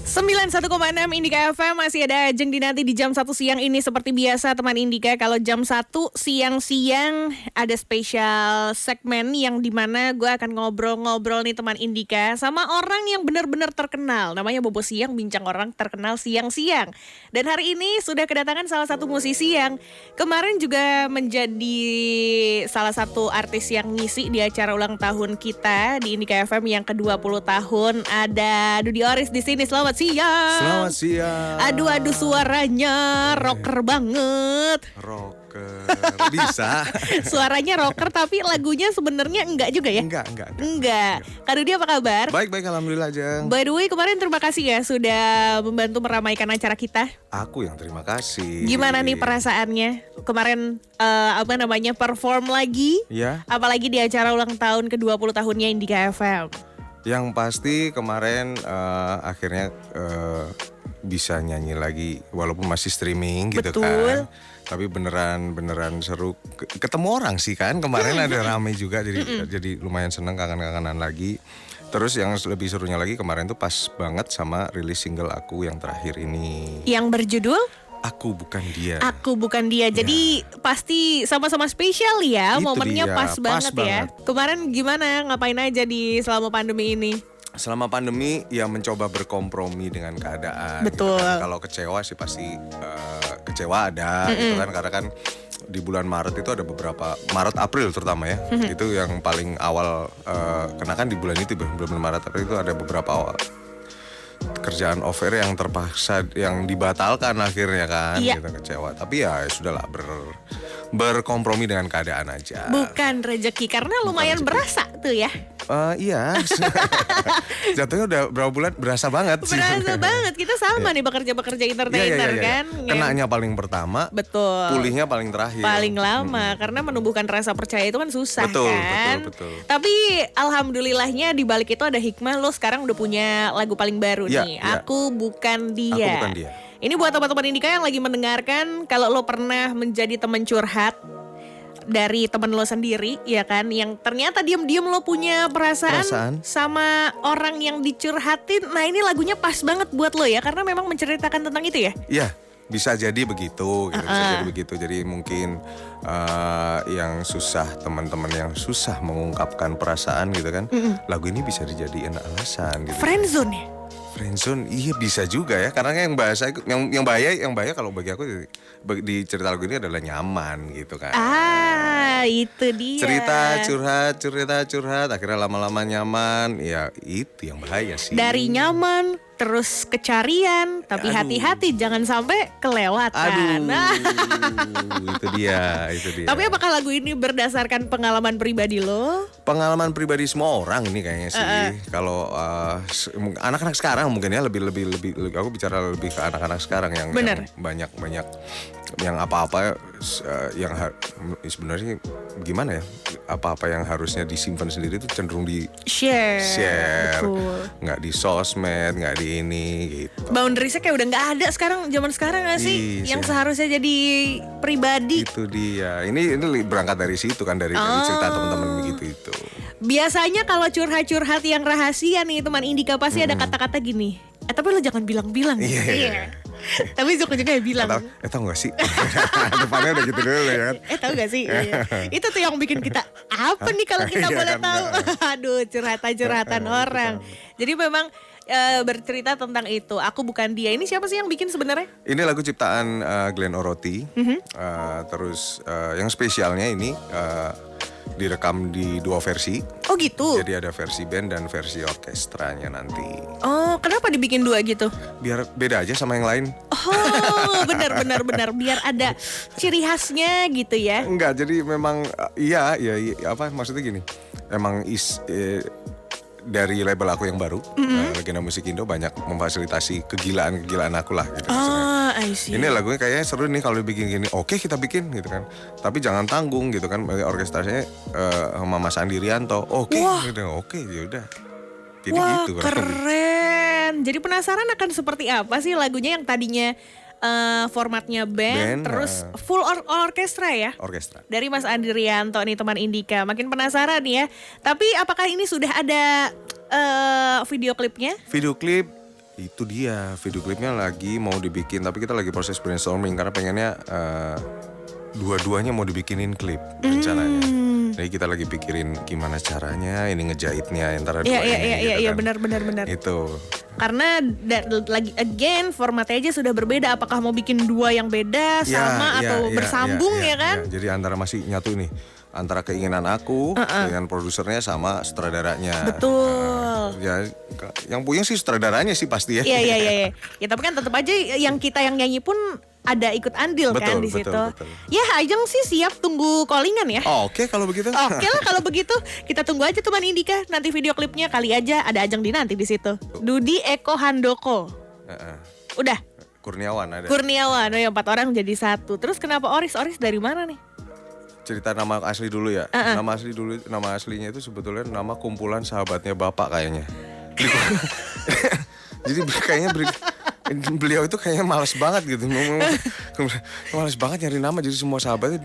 91,6 Indika FM masih ada Ajeng Dinanti di jam 1 siang ini. Seperti biasa teman Indika, kalau jam 1 siang-siang ada spesial segmen yang dimana gue akan ngobrol-ngobrol nih teman Indika sama orang yang benar-benar terkenal. Namanya Bobo Siang, bincang orang terkenal siang-siang. Dan hari ini sudah kedatangan salah satu musisi yang kemarin juga menjadi salah satu artis yang ngisi di acara ulang tahun kita di Indika FM yang ke-20 tahun. Ada Dudy Oris di sini. Selamat siang. Selamat siang. Aduh suaranya rocker banget. Rocker bisa. Suaranya rocker tapi lagunya sebenarnya enggak juga ya? Enggak. Kak Dudy apa kabar? Baik alhamdulillah Jeng. By the way kemarin terima kasih ya sudah membantu meramaikan acara kita. Aku yang terima kasih. Gimana nih perasaannya? Kemarin perform lagi? Ya. Apalagi di acara ulang tahun ke-20 tahunnya Indika FM. Yang pasti kemarin akhirnya bisa nyanyi lagi walaupun masih streaming gitu. Betul. Kan. Tapi beneran seru. Ketemu orang sih kan. Kemarin ada rame juga jadi lumayan seneng kangen-kangenan lagi. Terus yang lebih serunya lagi kemarin tuh pas banget sama rilis single aku yang terakhir ini. Yang berjudul Aku Bukan Dia. Aku Bukan Dia. Jadi pasti sama-sama spesial ya. Itu momennya dia, pas banget ya. Kemarin gimana? Ngapain aja di selama pandemi ini? Selama pandemi ya mencoba berkompromi dengan keadaan. Betul. Gitu kan. Kalau kecewa sih pasti kecewa ada gitu kan. Karena kan di bulan Maret itu ada beberapa, Maret April terutama ya. Itu yang paling awal kena kan di bulan itu bulan Maret April itu ada beberapa awal kerjaan offer yang terpaksa yang dibatalkan akhirnya kan. Iya. Gitu kecewa. Tapi ya sudahlah berkompromi dengan keadaan aja. Bukan rezeki karena lumayan berasa tuh ya. Iya. Jatuhnya udah berapa bulan berasa banget sih. Berasa banget. Kita sama nih bekerja entertainer Iya. kan. Kenanya paling pertama. Betul. Pulihnya paling terakhir. Paling lama karena menumbuhkan rasa percaya itu kan susah kan. Betul. Tapi alhamdulillahnya di balik itu ada hikmah, lo sekarang udah punya lagu paling baru nih. Iya. Aku Bukan Dia. Aku Bukan Dia. Ini buat teman-teman Indika yang lagi mendengarkan, kalau lo pernah menjadi teman curhat dari teman lo sendiri, ya kan, yang ternyata diam-diam lo punya perasaan sama orang yang dicurhatin. Nah ini lagunya pas banget buat lo ya, karena memang menceritakan tentang itu ya. Iya, bisa jadi begitu, gitu. Bisa jadi begitu. Jadi mungkin yang susah, teman-teman yang susah mengungkapkan perasaan gitu kan, lagu ini bisa dijadiin alasan. Gitu. Friendzone ya. Friendzone, iya bisa juga ya, karena yang bahasa yang bahaya kalau bagi aku di cerita lagu ini adalah nyaman gitu kan. Itu dia. Cerita curhat, akhirnya lama-lama nyaman, ya itu yang bahaya sih. Dari nyaman terus kecarian, tapi hati-hati jangan sampai kelewatan. Itu dia. Tapi apakah lagu ini berdasarkan pengalaman pribadi lo? Pengalaman pribadi semua orang ini kayaknya sih. Kalau anak-anak sekarang mungkin ya lebih aku bicara lebih ke anak-anak sekarang yang banyak yang apa-apa yang sebenarnya gimana ya? Apa-apa yang harusnya disimpan sendiri itu cenderung di share. Nggak di sosmed, nggak di ini gitu. Boundariesnya kayak udah nggak ada sekarang, zaman sekarang nggak sih? Yang seharusnya jadi pribadi. Itu dia. Ini berangkat dari situ kan, dari cerita teman-teman begitu itu. Biasanya kalau curhat-curhat yang rahasia nih teman Indika pasti ada kata-kata gini. Tapi lo jangan bilang-bilang. Iya. Tapi juga ya bilang. Tahu gak sih? Depannya udah gitu dulu ya kan. Tahu gak sih? Iya. Itu tuh yang bikin kita apa nih kalau kita boleh tahu. Aduh, curhatan orang. Jadi memang bercerita tentang itu. Aku Bukan Dia. Ini siapa sih yang bikin sebenarnya? Ini lagu ciptaan Glenn Oroti. Terus yang spesialnya ini direkam di 2 versi. Oh gitu? Jadi ada versi band dan versi orkestranya nanti. Oh, kenapa dibikin 2 gitu? Biar beda aja sama yang lain. Oh, benar. Biar ada ciri khasnya gitu ya. Enggak, jadi memang iya, apa maksudnya gini. Emang dari label aku yang baru, Legenda Musik Indo banyak memfasilitasi kegilaan aku lah gitu. I see. Ini lagunya kayaknya seru nih kalau dibikin gini. Oke, kita bikin gitu kan. Tapi jangan tanggung gitu kan. Orkestrasinya sama Mas Andi Rianto. Oke, ya udah. Jadi wah, gitu. Keren. Jadi penasaran akan seperti apa sih lagunya yang tadinya formatnya band terus full orkestra ya? Orkestra. Dari Mas Andi Rianto nih teman Indika. Makin penasaran ya. Tapi apakah ini sudah ada video klipnya? Video klip Itu dia, video klipnya lagi mau dibikin, tapi kita lagi proses brainstorming karena pengennya dua-duanya mau dibikinin klip rencananya. Jadi kita lagi pikirin gimana caranya ini ngejahitnya antara dua ini. Iya, benar. Itu. Karena lagi again formatnya aja sudah berbeda. Apakah mau bikin dua yang beda sama atau bersambung ya kan? Jadi antara masih nyatu nih. Antara keinginan aku dengan produsernya sama sutradaranya. Betul. Ya, yang punya sih sutradaranya sih pasti ya. Iya. Ya tapi kan tetap aja yang kita yang nyanyi pun ada ikut andil kan di situ. Betul. Ya Ajeng sih siap tunggu callingan ya. Oke, kalau begitu. Oke lah kalau begitu kita tunggu aja teman Indika nanti video klipnya kali aja ada Ajeng di nanti di situ. Dudi Eko Handoko. Udah. Kurniawan ada. Kurniawan, ya 4 orang jadi satu. Terus kenapa Oris? Oris dari mana nih? Cerita nama asli dulu ya. Nama aslinya itu sebetulnya nama kumpulan sahabatnya bapak kayaknya. Jadi kayaknya beliau itu kayaknya malas banget gitu. Malas banget nyari nama, jadi semua sahabatnya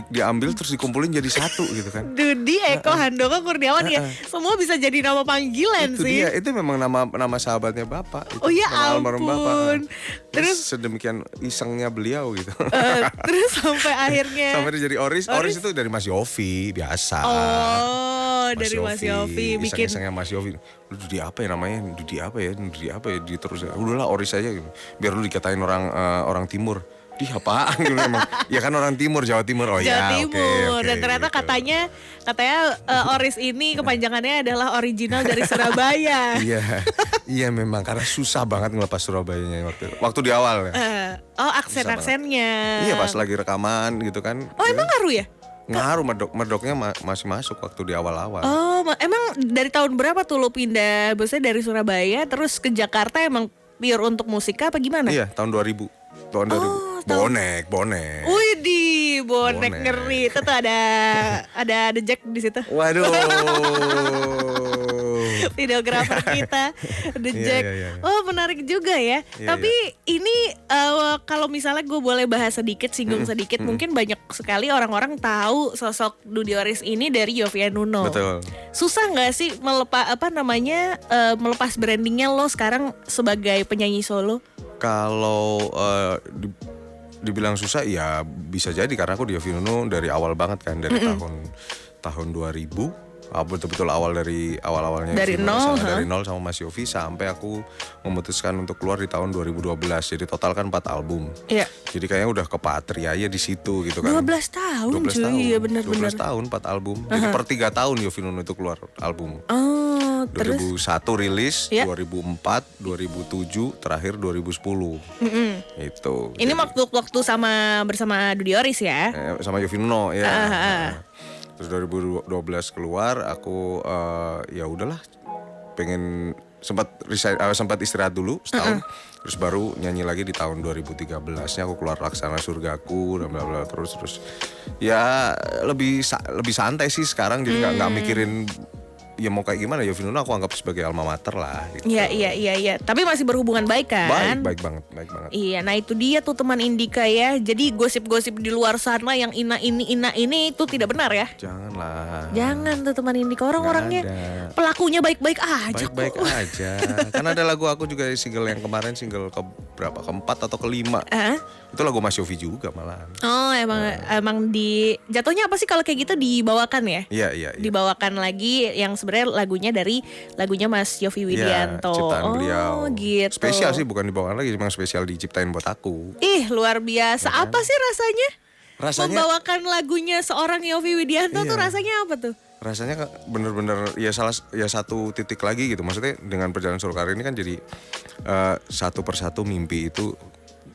diambil terus dikumpulin jadi satu gitu kan. Dudi Eko Handoko Kurniawan ya. Semua bisa jadi nama panggilan itu sih. Itu memang nama sahabatnya bapak. Itu, oh ya almarhum bapak. Terus sedemikian isengnya beliau gitu. Terus sampai akhirnya sampai dia jadi Oris. Oris itu dari Mas Yofi biasa. Oh, dari Mas Yofi bikin iseng-isengnya Mas Yofi. Dudi apa ya namanya? Dudi apa ya? Di terus udahlah Oris aja gitu. Biar lu dikatain orang timur. Di apaan gitu emang. Ya kan orang timur, Jawa Timur. Oh Jawa ya, Timur. okay, Dan ternyata gitu. katanya Oris ini kepanjangannya adalah original dari Surabaya. Iya memang karena susah banget ngelepas Surabayanya waktu di awal ya. Aksen-aksennya. Iya pas lagi rekaman gitu kan. Oh emang ngaruh ya? Ngaruh medoknya masih masuk waktu di awal-awal. Oh emang dari tahun berapa tuh lo pindah? Maksudnya dari Surabaya terus ke Jakarta emang pure untuk musika apa gimana? Iya tahun 2000. Tahun 2000. Bonek. Widih, bonek ngeri. Itu tuh ada Jack di situ. Waduh. Videografer kita, The Jack. Iya. Oh menarik juga ya. Tapi ini kalau misalnya gue boleh bahas sedikit, singgung sedikit, mungkin banyak sekali orang-orang tahu sosok Dudy Oris ini dari Yovie and Nuno. Betul. Susah nggak sih melepas brandingnya lo sekarang sebagai penyanyi solo? Kalau dibilang susah ya bisa jadi karena aku di Yovie and Nuno dari awal banget kan dari tahun 2000. Betul-betul awal-awalnya dari nol sama Mas Yofi sampai aku memutuskan untuk keluar di tahun 2012. Jadi total kan 4 album. Iya. Jadi kayaknya udah kepatrianya di situ gitu kan. 12 tahun. Iya benar. 12 tahun 4 album. Jadi per 3 tahun Yovie Nuno itu keluar album. Oh, 2001 rilis, 2004, 2007, terakhir 2010. Itu. Ini waktu bersama Dudy Oris ya? Sama Yovie Nuno ya. Terus 2012 keluar, aku ya udahlah, pengen sempat istirahat dulu setahun, terus baru nyanyi lagi di tahun 2013-nya aku keluar Laksana Surgaku dan bla bla terus ya lebih santai sih sekarang, jadi nggak mikirin ya mau kayak gimana. Yovie Nuno aku anggap sebagai alma mater lah gitu. Iya. Tapi masih berhubungan baik kan? Baik banget. Iya, nah itu dia tuh teman Indika ya. Jadi gosip-gosip di luar sana yang ina ini itu tidak benar ya? Jangan tuh teman Indika, orang-orangnya pelakunya baik-baik aja. Baik-baik aja. Karena ada lagu aku juga single yang kemarin, single keempat atau kelima. Itu lagu Mas Yofi juga malahan. Oh emang jatuhnya apa sih kalau kayak gitu dibawakan ya? Iya. Dibawakan lagi yang sebenarnya lagunya Mas Yovie Widianto. Ciptaan beliau. Gitu. Spesial sih, bukan dibawakan lagi, cuma spesial diciptain buat aku. Ih luar biasa. Ya, apa sih rasanya membawakan lagunya seorang Yovie Widianto tuh rasanya apa tuh? Rasanya bener-bener ya satu titik lagi gitu. Maksudnya dengan perjalanan solo karir ini kan jadi satu persatu mimpi itu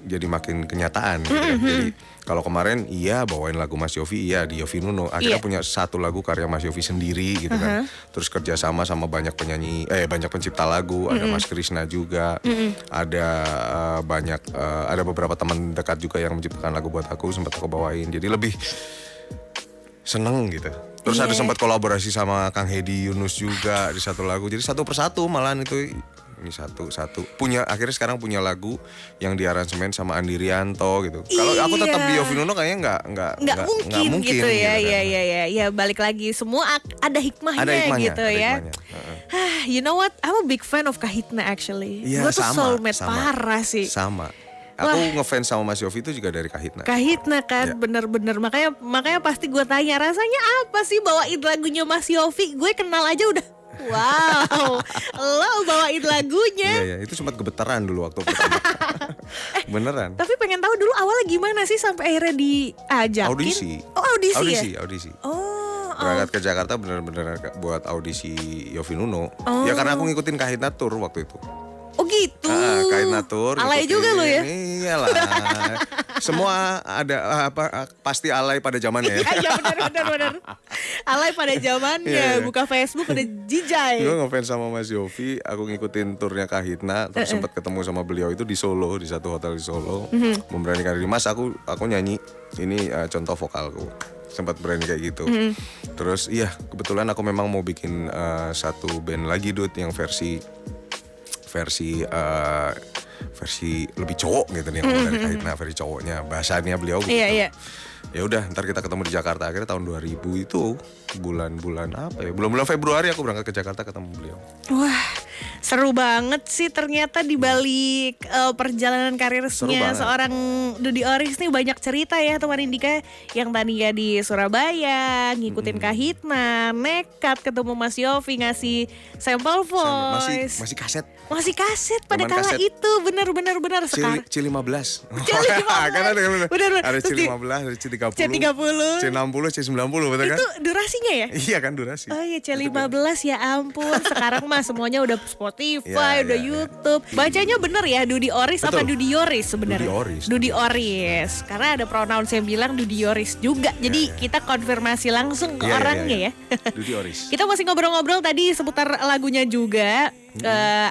jadi makin kenyataan gitu kan. Jadi kalau kemarin bawain lagu Mas Yofi, di Yovie Nuno akhirnya punya satu lagu karya Mas Yofi sendiri gitu kan. Terus kerja sama banyak penyanyi, banyak pencipta lagu, ada Mas Krisna juga, ada ada beberapa teman dekat juga yang menciptakan lagu buat aku, sempat aku bawain. Jadi lebih seneng gitu. Terus ada sempat kolaborasi sama Kang Hedi Yunus juga di satu lagu. Jadi satu persatu malahan itu. Ini satu akhirnya sekarang punya lagu yang diaransemen sama Andi Rianto gitu. Kalau aku tetap di Yovie Nuno kayaknya nggak mungkin gitu ya. Gitu kan. Ya balik lagi semua ada hikmahnya gitu ya. You know what? I'm a big fan of Kahitna actually. Iya, Gue tuh sama, soulmate sama. parah sih. Sama. Aku ngefans sama Mas Yofi itu juga dari Kahitna. Kahitna kan, Ya. bener-bener. Makanya pasti gue tanya rasanya apa sih bawain lagunya Mas Yofi. Gue kenal aja udah, wow, lo bawain lagunya. Iya, itu sempat gemeteran dulu waktu pertama. Beneran. Tapi pengen tahu dulu awalnya gimana sih sampai akhirnya diajakin? Audisi. Oh audisi ya? Audisi. Oh, Berangkat ke Jakarta bener-bener buat audisi Yofi Nuno. Ya karena aku ngikutin Kahitna Tour waktu itu. oh gitu. Kahitna Tour. Alay ngikutin. juga lo ya? Iyalah. Semua ada pasti alay pada zamannya ya. Iya benar. Alay pada zamannya, Iya. buka Facebook udah jijai. Gue ngefans sama Mas Yofi, aku ngikutin turnya Kahitna, terus sempat ketemu sama beliau itu di Solo, di satu hotel di Solo. Memberanikan diri, Mas aku nyanyi, ini contoh vokalku. Sempat berani kayak gitu. Terus iya, kebetulan aku memang mau bikin satu band lagi Dut yang versi lebih cowok gitu nih dari Kahitna, versi cowoknya, bahasanya beliau gitu. Iya. Ya udah, ntar kita ketemu di Jakarta. Akhirnya tahun 2000 itu bulan-bulan apa ya? Bulan-bulan Februari aku berangkat ke Jakarta ketemu beliau. Wah, seru banget sih ternyata di balik perjalanan Seru karirnya banget. seorang Dudy Oris nih, banyak cerita ya teman Indika, yang tadinya di Surabaya ngikutin Kahitna, nekat ketemu Mas Yofi ngasih sampel voice. Masih kaset. Masih kaset pada Zaman kala kaset. itu, benar sekarang. C15. C15. Kan ada Bener. ada Terus di- C15, ada C30, C30. C60, C90, betul kan? Itu durasinya ya? Iya kan durasi. Oh iya C15 ya ampun. Sekarang mah semuanya udah Spotify, Ya, udah ya, ya. YouTube. Bacanya bener ya Dudy Oris apa Betul. Dudy Yoris sebenarnya? Dudy Oris. Dudy Oris. Karena ada pronoun yang bilang Dudy Yoris juga. Jadi kita konfirmasi langsung ke Iya, orangnya iya. ya. Dudy Oris. Kita masih ngobrol-ngobrol tadi seputar lagunya juga.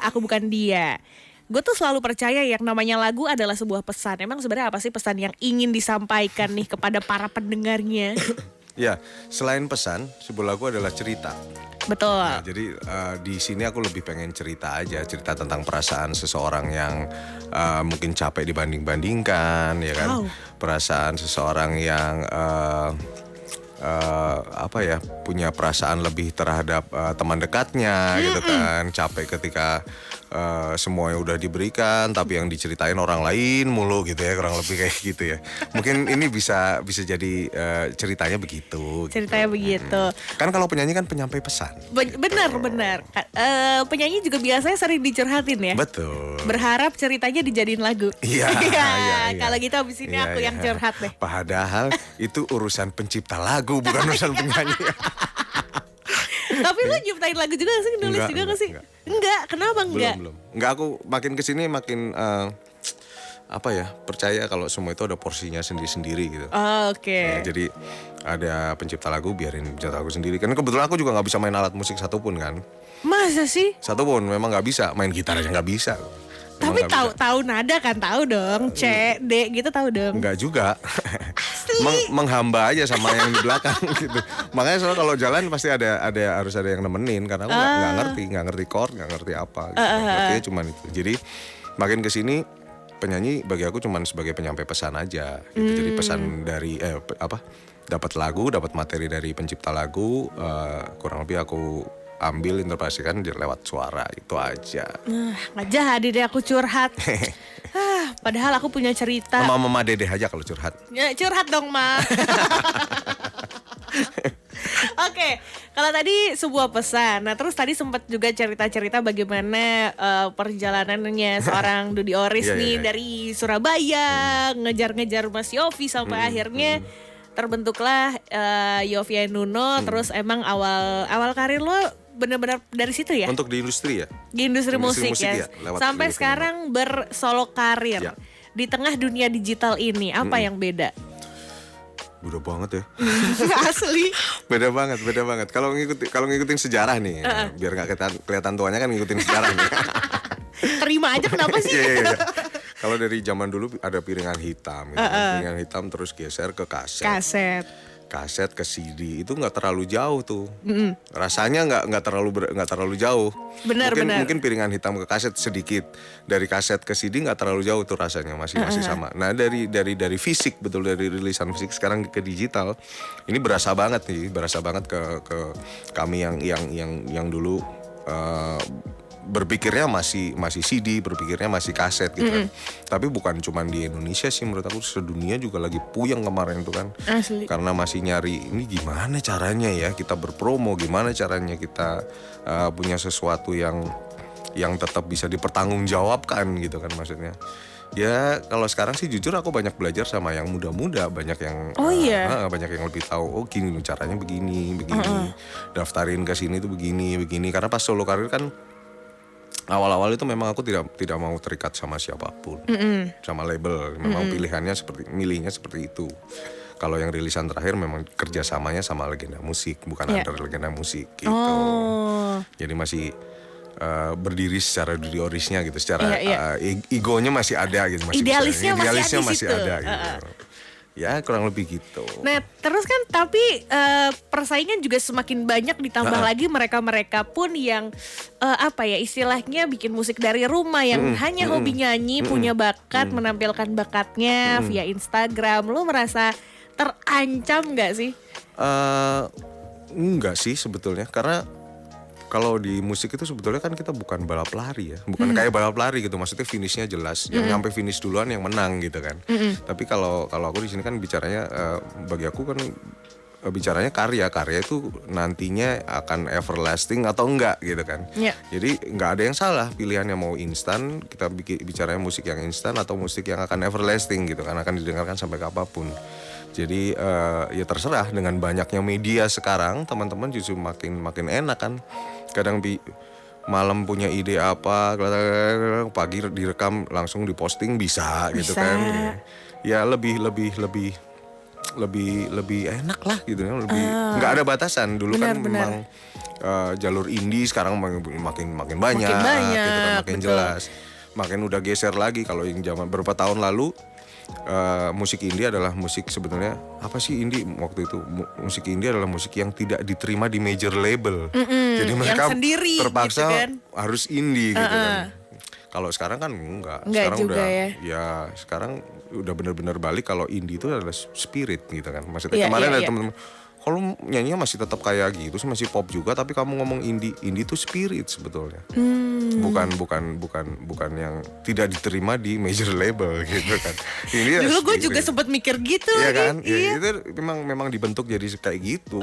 Aku Bukan Dia. Gue tuh selalu percaya yang namanya lagu adalah sebuah pesan. Emang sebenarnya apa sih pesan yang ingin disampaikan nih kepada para pendengarnya? Ya, selain pesan, sebuah lagu adalah cerita. Betul. Nah, jadi di sini aku lebih pengen cerita aja, cerita tentang perasaan seseorang yang mungkin capek dibanding-bandingkan, ya kan? Wow. Perasaan seseorang yang punya perasaan lebih terhadap teman dekatnya, gitu kan? Capek ketika semuanya udah diberikan, tapi yang diceritain orang lain mulu gitu ya, kurang lebih kayak gitu ya. Mungkin ini bisa jadi ceritanya begitu. Ceritanya begitu. Kan kalau penyanyi kan penyampai pesan. Benar. Penyanyi juga biasanya sering dicurhatin ya. Betul. Berharap ceritanya dijadiin lagu. Iya, iya. Kalau gitu abis ini Iya, aku yang iya. curhat deh. Padahal itu urusan pencipta lagu, bukan urusan penyanyi. Tapi lu nyiptain lagu juga gak sih? Nulis Enggak, juga gak sih? enggak. Enggak, kenapa enggak? Belum. Enggak, aku makin kesini makin percaya kalau semua itu ada porsinya sendiri-sendiri gitu. Oh, oke. Ya, jadi ada pencipta lagu, biarin pencipta lagu sendiri. Karena kebetulan aku juga nggak bisa main alat musik satupun kan. Masa sih? Satupun memang nggak bisa. Main gitar aja nggak bisa. Memang Tapi nggak bisa. tahu nada kan, tahu dong. C, D gitu tahu dong. Enggak juga. Menghamba aja sama yang di belakang gitu. Makanya soalnya kalau jalan pasti harus ada yang nemenin karena aku nggak ngerti chord, nggak ngerti apa. Gitu. Ngertinya cuman itu. Jadi makin kesini penyanyi bagi aku cuman sebagai penyampai pesan aja. Gitu. Jadi pesan dari dapat lagu, dapat materi dari pencipta lagu, kurang lebih aku ambil interpretasikan lewat suara, itu aja. Nggak jadi deh aku curhat. Padahal aku punya cerita. Sama Mama Dede aja kalau curhat. Ya, curhat dong, Ma. Oke, kalau tadi sebuah pesan. Nah, terus tadi sempat juga cerita-cerita bagaimana perjalanannya seorang Dudy Oris Iya, nih iya. dari Surabaya ngejar-ngejar Mas Yofi sampai akhirnya terbentuklah Yofi and Nuno. Terus emang awal karir lo benar-benar dari situ ya? Untuk di industri ya. Di industri musik ya, ya. lewat Sampai Yofi sekarang bersolo karir. Ya. Di tengah dunia digital ini, apa yang beda? Udah banget ya. Asli. Beda banget. Kalau ngikutin sejarah nih, biar nggak kelihatan tuanya kan ngikutin sejarah nih. Terima aja kenapa sih? Iya. Kalau dari zaman dulu ada piringan hitam, gitu. Piringan hitam terus geser ke kaset. Kaset ke CD itu nggak terlalu jauh tuh. Rasanya nggak terlalu jauh. Benar. Mungkin piringan hitam ke kaset sedikit, dari kaset ke CD nggak terlalu jauh tuh rasanya, masih sama. Nah dari fisik, betul, dari rilisan fisik sekarang ke digital ini berasa banget ke kami yang dulu berpikirnya masih CD, berpikirnya masih kaset gitu kan. Tapi bukan cuma di Indonesia sih, menurut aku sedunia juga lagi puyeng kemarin tuh kan. Asli. Karena masih nyari ini gimana caranya ya kita berpromo, gimana caranya kita punya sesuatu yang tetap bisa dipertanggungjawabkan gitu kan maksudnya. Ya kalau sekarang sih jujur aku banyak belajar sama yang muda-muda, banyak yang banyak yang lebih tahu. Oh gini caranya begini. Daftarin ke sini tuh begini. Karena pas solo karir kan awal-awal itu memang aku tidak mau terikat sama siapapun, sama label. Memang pilihannya milihnya seperti itu. Kalau yang rilisan terakhir memang kerjasamanya sama legenda musik, bukan under legenda musik gitu. Jadi masih berdiri secara diri orisnya gitu, secara egonya masih ada gitu, idealisnya masih ada gitu. Ya kurang lebih gitu. Nah terus kan tapi persaingan juga semakin banyak, ditambah lagi mereka pun yang istilahnya bikin musik dari rumah, yang hanya hobi nyanyi, punya bakat, menampilkan bakatnya via Instagram. Lu merasa terancam gak sih? Enggak sih sebetulnya, karena kalau di musik itu sebetulnya kan kita bukan balap lari ya, bukan kayak balap lari gitu. Maksudnya finishnya jelas, yang nyampe finish duluan yang menang gitu kan. Tapi kalau aku di sini kan bicaranya, bagi aku kan bicaranya karya itu nantinya akan everlasting atau enggak gitu kan. Jadi nggak ada yang salah pilihannya, mau instan, kita bicaranya musik yang instan atau musik yang akan everlasting gitu kan, akan didengarkan sampai kapanpun. Jadi ya terserah, dengan banyaknya media sekarang teman-teman justru makin enak kan. Kadang malam punya ide apa, pagi direkam langsung diposting bisa gitu kan. Ya lebih enak lah gitu kan, lebih nggak ada batasan. Dulu kan memang jalur indie, sekarang makin banyak gitu kan, makin jelas. Makin udah geser lagi. Kalau yang zaman beberapa tahun lalu musik indie adalah musik, sebenarnya apa sih indie waktu itu? Musik indie adalah musik yang tidak diterima di major label. Jadi mereka sendiri, terpaksa gitu kan, harus indie gitu kan. Kalau sekarang kan enggak sekarang juga udah ya. Sekarang udah benar-benar balik kalau indie itu adalah spirit gitu kan. Maksudnya kemarin ada teman-teman, kalau nyanyinya masih tetap kayak gitu, masih pop juga, tapi kamu ngomong indie itu spirit sebetulnya. Bukan yang tidak diterima di major label gitu kan. Ini dulu gue juga sempat mikir gitu. Iya kan? Ya, itu memang dibentuk jadi kayak gitu.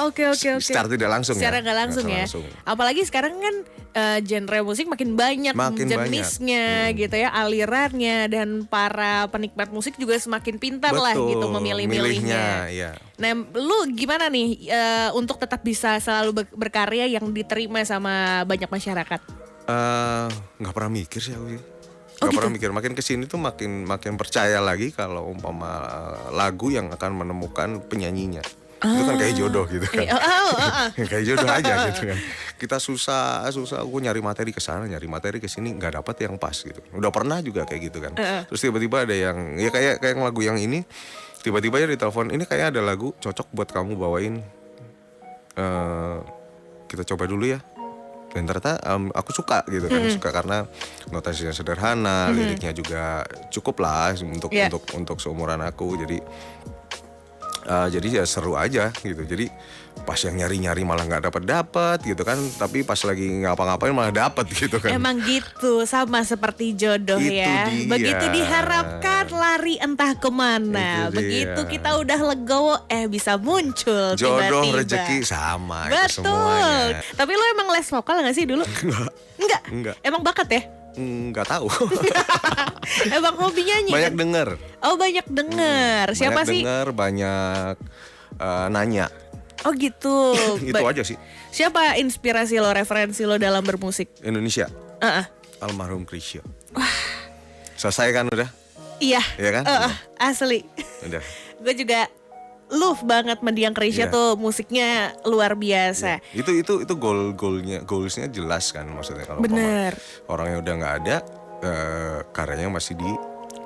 Oke. Secara tidak langsung Secara nggak langsung ya. Apalagi sekarang kan genre musik makin banyak jenisnya gitu ya, alirannya, dan para penikmat musik juga semakin pintar lah gitu memilih-milihnya. Ya. Nah, lu gimana nih untuk tetap bisa selalu berkarya yang diterima sama banyak masyarakat? Nggak pernah mikir sih aku sih. Gak pernah mikir, makin kesini tuh makin percaya lagi kalau umpama lagu yang akan menemukan penyanyinya. Itu kan kayak jodoh gitu kan. Kayak jodoh aja gitu kan. Kita susah aku nyari materi ke sana, nyari materi ke sini, nggak dapat yang pas gitu. Udah pernah juga kayak gitu kan. Terus tiba-tiba ada yang ya kayak lagu yang ini, tiba-tiba aja ditelepon, ini kayak ada lagu cocok buat kamu bawain. Kita coba dulu ya. Dan ternyata aku suka gitu kan, suka karena notasinya sederhana, liriknya juga cukup lah untuk seumuran aku. Jadi ya seru aja gitu. Jadi pas yang nyari-nyari malah nggak dapat gitu kan, tapi pas lagi ngapa-ngapain malah dapat gitu kan. Emang gitu, sama seperti jodoh ya. Begitu diharapkan lari entah kemana. Begitu kita udah legowo bisa muncul jodoh, tiba-tiba. rezeki sama. Betul. Tapi lo emang les vokal nggak sih dulu? Enggak. Emang bakat ya? Nggak tahu. Emang hobi nyanyi? Banyak kan? denger. Oh, banyak denger. Siapa sih? Banyak denger, banyak nanya. Oh gitu. Itu aja sih. Siapa inspirasi lo, referensi lo dalam bermusik? Indonesia. Almarhum Chrisye. Wah. Selesai kan udah? Iya. Iya kan? Asli. Udah. Gue juga love banget mendiang Chrisye tuh, musiknya luar biasa. Itu goalsnya jelas kan, maksudnya kalau orangnya udah nggak ada, karyanya masih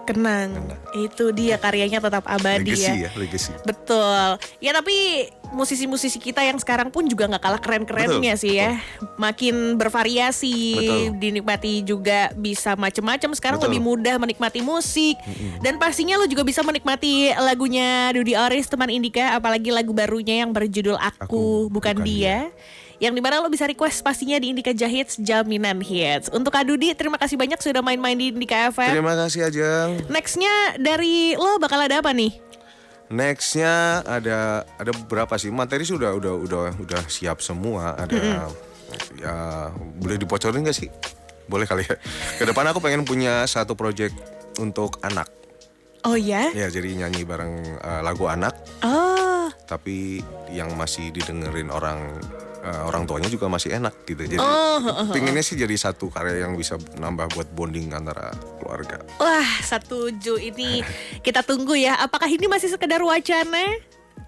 kenang. Itu dia, karyanya tetap abadi legacy. Betul. Ya tapi musisi-musisi kita yang sekarang pun juga nggak kalah keren-kerennya sih ya. Makin bervariasi, dinikmati juga bisa macem-macem. Sekarang lebih mudah menikmati musik. Dan pastinya lo juga bisa menikmati lagunya Dudy Oris, teman Indika, apalagi lagu barunya yang berjudul Aku Bukan Dia. yang dimana lo bisa request pastinya di Indika Jahits Jaminan Hits. Untuk Kak Dudi, terima kasih banyak sudah main-main di Indika FM. Terima kasih Ajeng. Nextnya dari lo bakal ada apa nih? Nextnya ada beberapa sih materi sudah siap semua. Ada ya boleh dibocorin nggak sih? Boleh kali ya. Kedepan aku pengen punya satu project untuk anak. Oh ya? Ya jadi nyanyi bareng lagu anak. Oh. Tapi yang masih didengerin orang tuanya juga masih enak gitu. Jadi pinginnya sih jadi satu karya yang bisa nambah buat bonding antara keluarga. Wah, setuju. Ini kita tunggu ya. Apakah ini masih sekedar wacana?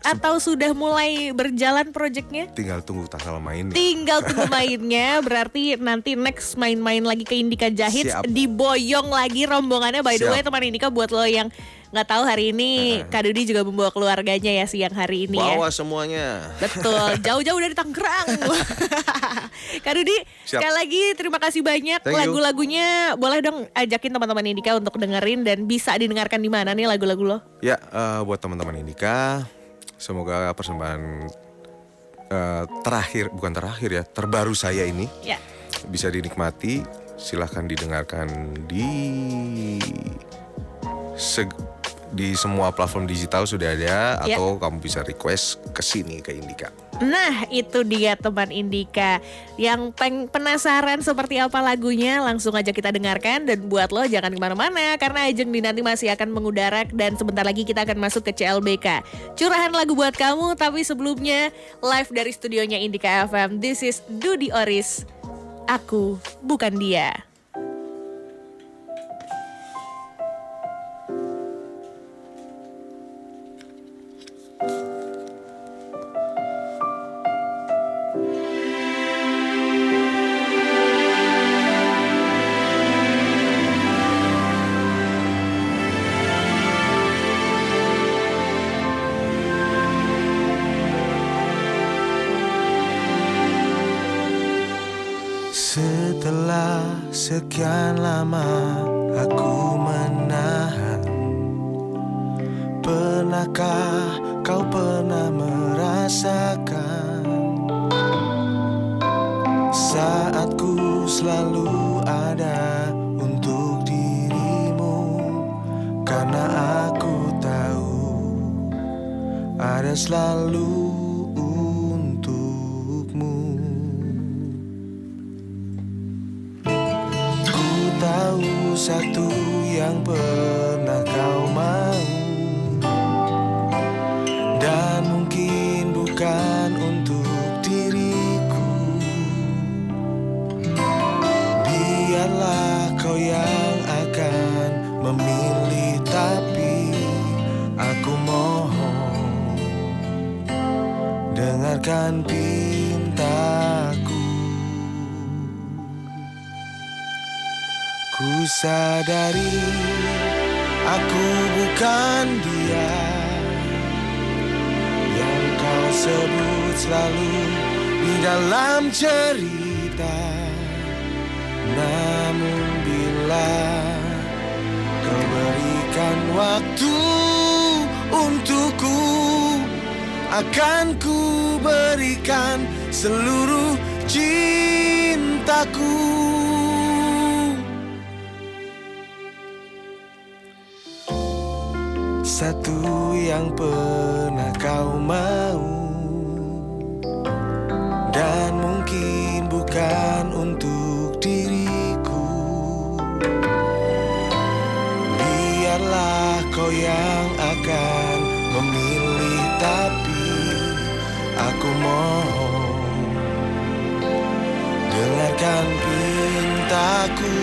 Atau sudah mulai berjalan proyeknya? Tinggal tunggu tanggal mainnya. Tinggal tunggu mainnya. Berarti nanti next main-main lagi ke Indika Jahits. Siap. Diboyong lagi rombongannya. By the way teman Indika, buat lo yang gak tahu hari ini Kak Dudi juga membawa keluarganya ya siang hari ini ya. Bawa semuanya. Betul, jauh-jauh dari Tangerang. Kak Dudi, Siap. sekali lagi terima kasih banyak. Thank you. Lagu-lagunya boleh dong ajakin teman-teman Indika untuk dengerin dan bisa didengarkan di mana nih lagu-lagu lo? Ya, buat teman-teman Indika, semoga persembahan terbaru saya ini Ya. bisa dinikmati. Silahkan didengarkan di semua platform digital sudah ada, Ya. atau kamu bisa request ke sini ke Indika. Nah, itu dia teman Indika. Yang penasaran seperti apa lagunya, langsung aja kita dengarkan. Dan buat lo jangan kemana-mana, karena Ajeng nanti masih akan mengudara. Dan sebentar lagi kita akan masuk ke CLBK. Curahan lagu buat kamu, tapi sebelumnya live dari studionya Indika FM. This is Dudi Oris. Aku bukan dia. Setelah sekian lama aku menahan, pernahkah kau pernah merasakan saat ku selalu ada untuk dirimu, karena aku tahu ada selalu untukmu. Tahu satu yang pernah kau mau, dan mungkin bukan untuk diriku. Biarlah kau yang akan memilih, tapi aku mohon dengarkan pintaku. Ku sadari aku bukan dia yang kau sebut selalu di dalam cerita. Namun bila kau berikan waktu untukku, akan ku berikan seluruh cintaku. Satu yang pernah kau mau, dan mungkin bukan untuk diriku. Biarlah kau yang akan memilih, tapi aku mohon dengarkan pintaku.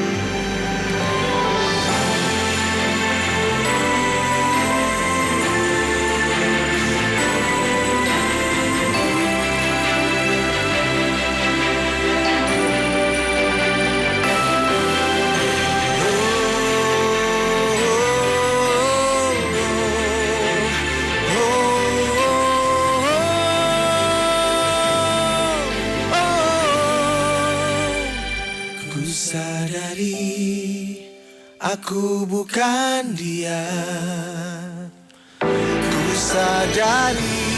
Aku bukan dia. Ku sadari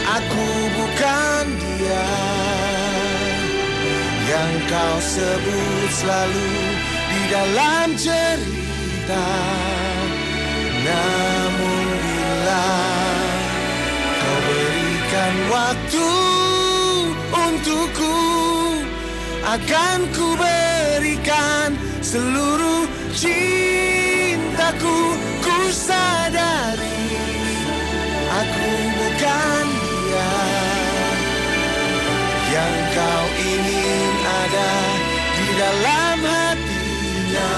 aku bukan dia yang kau sebut selalu di dalam cerita. Namun bila kau berikan waktu untukku, akan ku berikan seluruh cintaku. Ku sadari aku bukan dia yang kau ingin ada di dalam hatinya.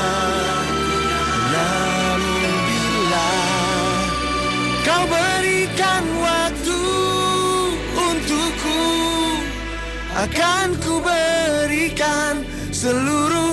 Namun bila kau berikan waktu untukku, akan ku berikan seluruh